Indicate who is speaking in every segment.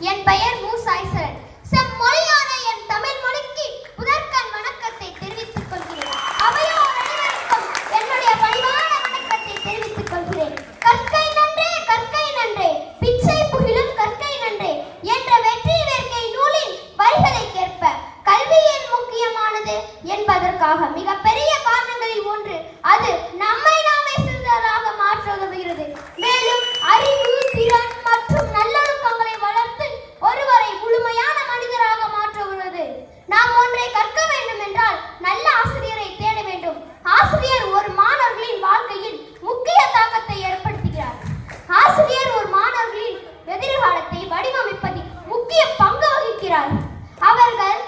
Speaker 1: என் பெயர் மு. சாய்சரன். செம்மொழியான என் தமிழ் மொழிக்கு முதற்கண் வணக்கத்தை தெரிவித்துக் கொள்கிறேன். அவையோர் அனைவருக்கும் என்னுடைய பணிவான வணக்கத்தை தெரிவித்துக் கொள்கிறேன். கற்கை நன்றே, கற்கை நன்றே, பிச்சை புகிலும் கற்கை நன்றே என்ற வெற்றி வேர்க்கை நூலின் வரிகளைக்கேற்ப கல்வியின் முக்கியமானது என்பதற்காக மிகப்பெரிய காரணங்களில் ஒன்று அது நம்மை நாமே சிறந்தவராக மாற்ற உதவுகிறது. மேலும் அறிவு, திறன் மற்றும் நல்லொழுக்கங்களை வளர்த்து ஒருவரை முழுமையான மனிதராக மாற்ற உதவுகிறது. நாம் ஒன்றை கற்க வேண்டும் என்றால் நல்ல ஆசிரியரை தேட வேண்டும். ஆசிரியர் ஒரு மாணவர்களின் வாழ்க்கையில் முக்கிய தாக்கத்தை ஏற்படுத்துகிறார். ஆசிரியர் ஒரு மாணவர்களின் எதிர்காலத்தை வடிவமைப்பதில் முக்கிய பங்கு வகிக்கிறார். அவர்கள்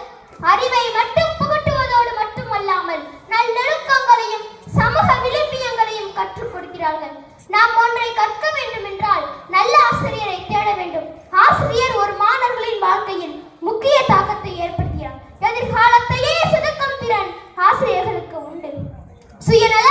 Speaker 1: அறிவை மட்டும் புகட்டுவதோடு மட்டுமல்லாமல் நல்லொழுக்கங்களையும் சமூக விழுமியங்களையும் கற்றுக் கொடுக்கிறார்கள். நாம் ஒன்றை கற்க வேண்டும் என்றால் நல்ல ஆசிரியரை தேட வேண்டும். ஆசிரியர் ஒரு மாணவர்களின் வாழ்க்கையில் முக்கிய தாக்கத்தை ஏற்படுத்துகிறார். எதிர்காலத்தையே செதுக்கும் திறன் ஆசிரியர்களுக்கு உண்டு. சுயநல